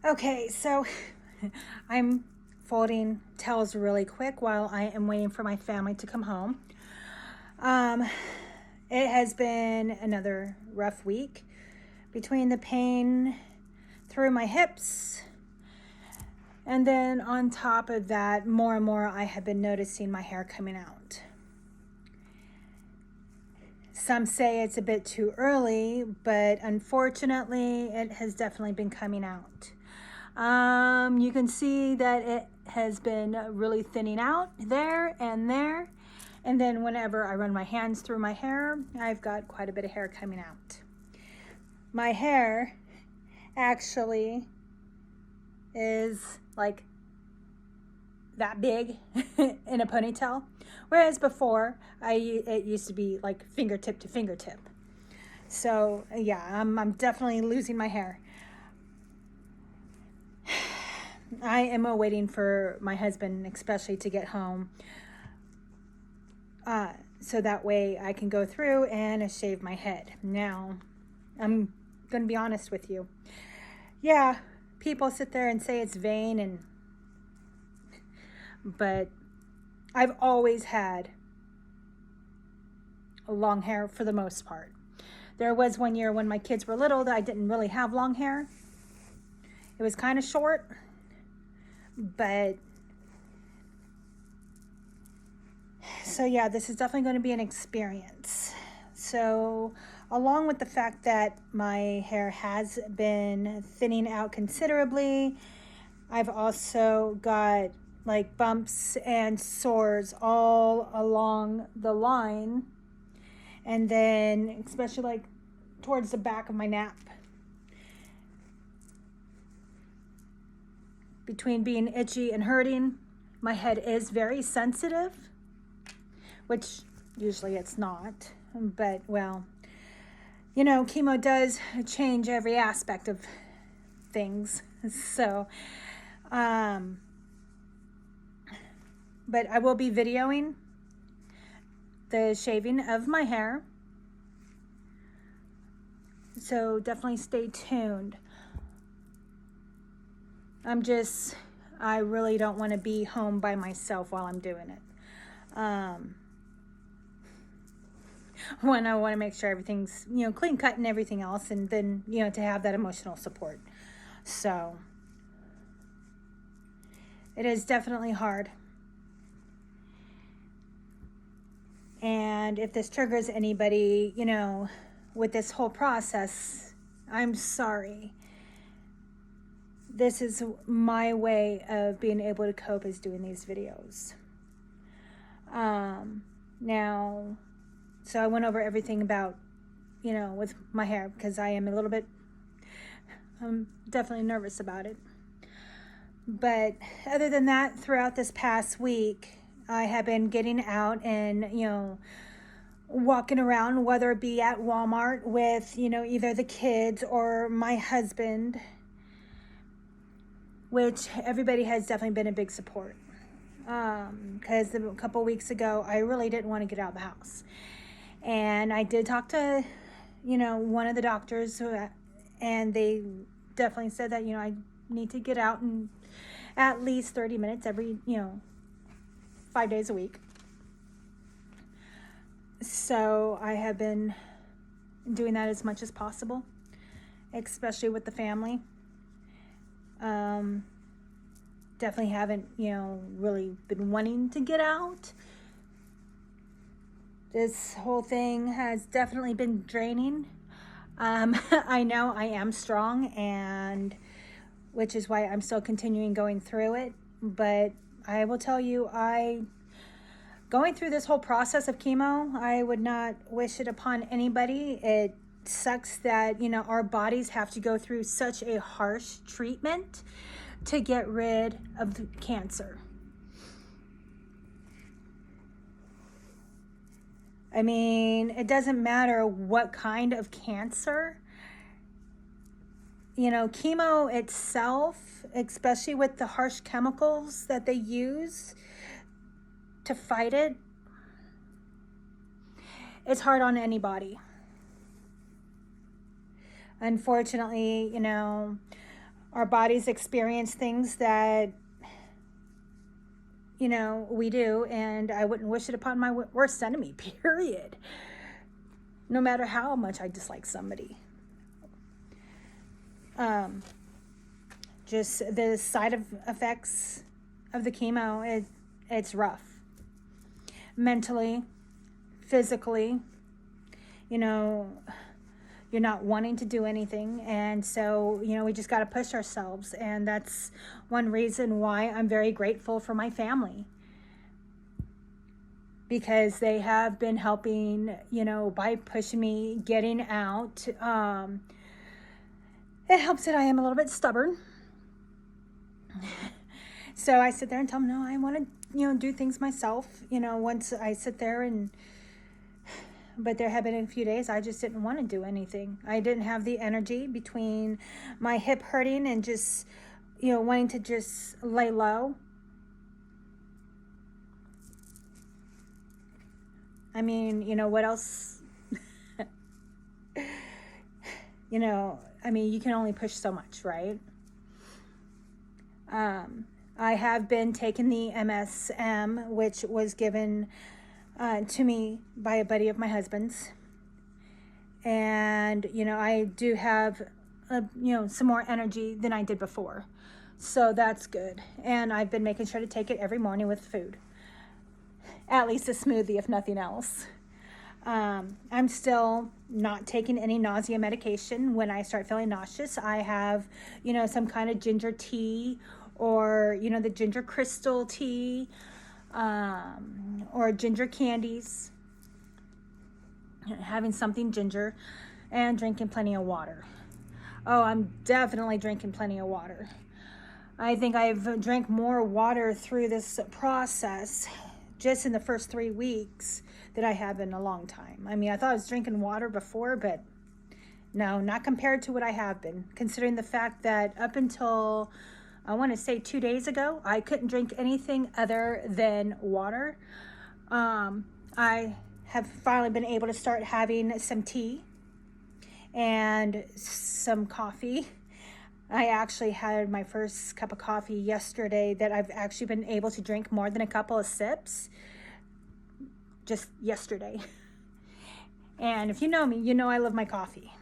Okay, so I'm folding towels really quick while I am waiting for my family to come home. Um, it has been another rough week between the pain through my hips, and then on top of that, more and more I have been noticing my hair coming out. Some say it's a bit too early, but unfortunately, it has definitely been coming out. You can see that it has been really thinning out there and there. And then whenever I run my hands through my hair, I've got quite a bit of hair coming out. My hair actually is like that big in a ponytail, whereas before it used to be like fingertip to fingertip. So yeah, I'm definitely losing my hair. I am waiting for my husband especially to get home, so that way I can go through and shave my head. Now, I'm going to be honest with you. Yeah, people sit there and say it's vain, but I've always had long hair for the most part. There was one year when my kids were little that I didn't really have long hair. It was kind of short, but so yeah, this is definitely going to be an experience. So along with the fact that my hair has been thinning out considerably, I've also got like bumps and sores all along the line, and then especially like towards the back of my nape. Between being itchy and hurting, my head is very sensitive, which usually it's not, but well, you know, chemo does change every aspect of things. So, but I will be videoing the shaving of my hair. So definitely stay tuned. I really don't want to be home by myself while I'm doing it. One, I want to make sure everything's, clean cut and everything else, and then, to have that emotional support. So it is definitely hard. And if this triggers anybody, with this whole process, I'm sorry. This is my way of being able to cope, is doing these videos. Now, so I went over everything about, with my hair, because I'm definitely nervous about it. But other than that, throughout this past week, I have been getting out and, walking around, whether it be at Walmart with, either the kids or my husband, which everybody has definitely been a big support. Because a couple weeks ago, I really didn't want to get out of the house. And I did talk to, one of the doctors, and they definitely said that, I need to get out and at least 30 minutes every, 5 days a week. So I have been doing that as much as possible, especially with the family. Definitely haven't, really been wanting to get out. This whole thing has definitely been draining. I know I am strong, and which is why I'm still continuing going through it. But I will tell you, going through this whole process of chemo, I would not wish it upon anybody. It sucks that, our bodies have to go through such a harsh treatment to get rid of the cancer. I mean, it doesn't matter what kind of cancer. Chemo itself, especially with the harsh chemicals that they use to fight it, it's hard on anybody. Unfortunately, our bodies experience things that, you know, we do, and I wouldn't wish it upon my worst enemy, period. No matter how much I dislike somebody. Just the side effects of the chemo, it's rough. Mentally, physically, you know, you're not wanting to do anything, and so, you know, we just got to push ourselves, and that's one reason why I'm very grateful for my family, because they have been helping, you know, by pushing me, getting out. It helps that I am a little bit stubborn. So I sit there and tell them, no, I want to, you know, do things myself. You know, once I sit there but there have been a few days I just didn't want to do anything. I didn't have the energy between my hip hurting and just, you know, wanting to just lay low. I mean, you know, what else? You know, I mean, you can only push so much, right? I have been taking the MSM, which was given to me by a buddy of my husband's. And, you know, I do have, you know, some more energy than I did before. So that's good. And I've been making sure to take it every morning with food. At least a smoothie, if nothing else. I'm still not taking any nausea medication. When I start feeling nauseous, I have, you know, some kind of ginger tea, or, you know, the ginger crystal tea, or ginger candies, having something ginger, and drinking plenty of water. Oh, I'm definitely drinking plenty of water. I think I've drank more water through this process just in the first 3 weeks that I have in a long time. I mean, I thought I was drinking water before, but no, not compared to what I have been, considering the fact that up until, I want to say 2 days ago, I couldn't drink anything other than water. I have finally been able to start having some tea and some coffee. I actually had my first cup of coffee yesterday that I've actually been able to drink more than a couple of sips just yesterday. And if you know me, you know I love my coffee.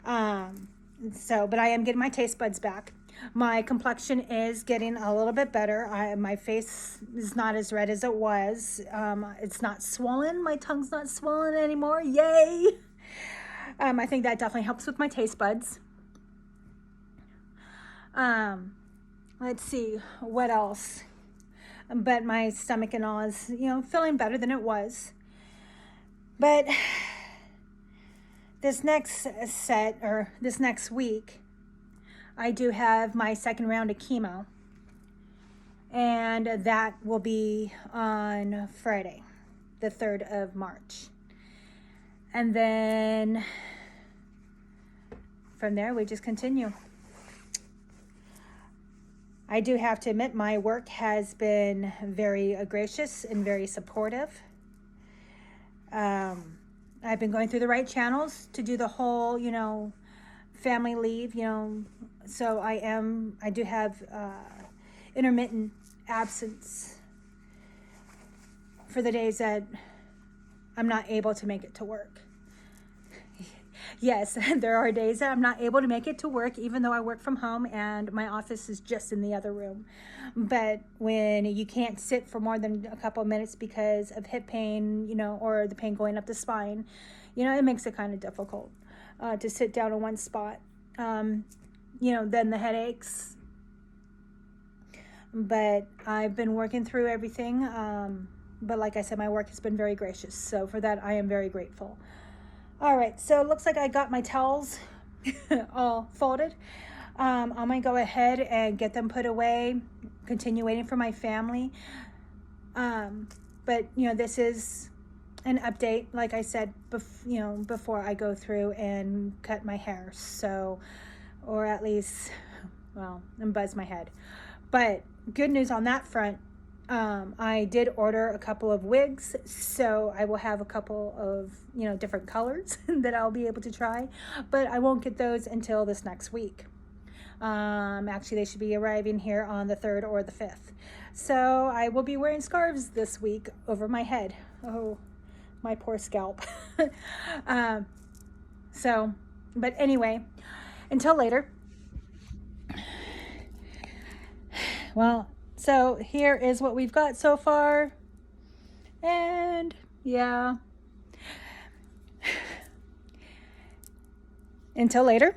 But I am getting my taste buds back. My complexion is getting a little bit better. My face is not as red as it was. It's not swollen. My tongue's not swollen anymore. Yay! I think that definitely helps with my taste buds. Let's see, what else? But my stomach and all is, you know, feeling better than it was. But this next week, I do have my second round of chemo. And that will be on Friday, the 3rd of March. And then from there, we just continue. I do have to admit, my work has been very gracious and very supportive. I've been going through the right channels to do the whole, you know, family leave, you know, so I do have intermittent absence for the days that I'm not able to make it to work. Yes, there are days that I'm not able to make it to work, even though I work from home and my office is just in the other room. But when you can't sit for more than a couple of minutes because of hip pain, you know, or the pain going up the spine, you know, it makes it kind of difficult to sit down in one spot. You know, then the headaches. But I've been working through everything. But like I said, my work has been very gracious. So for that, I am very grateful. All right, so it looks like I got my towels all folded. I'm going to go ahead and get them put away, continue waiting for my family. But, you know, this is an update, like I said, before I go through and cut my hair. So, or at least, well, and buzz my head. But good news on that front. I did order a couple of wigs, so I will have a couple of, you know, different colors that I'll be able to try, but I won't get those until this next week. Actually, they should be arriving here on the 3rd or the 5th. So I will be wearing scarves this week over my head. Oh, my poor scalp. But anyway, until later. Well, so here is what we've got so far. And yeah. Until later,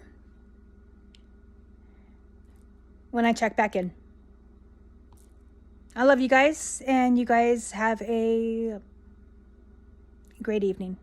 when I check back in. I love you guys, and you guys have a great evening.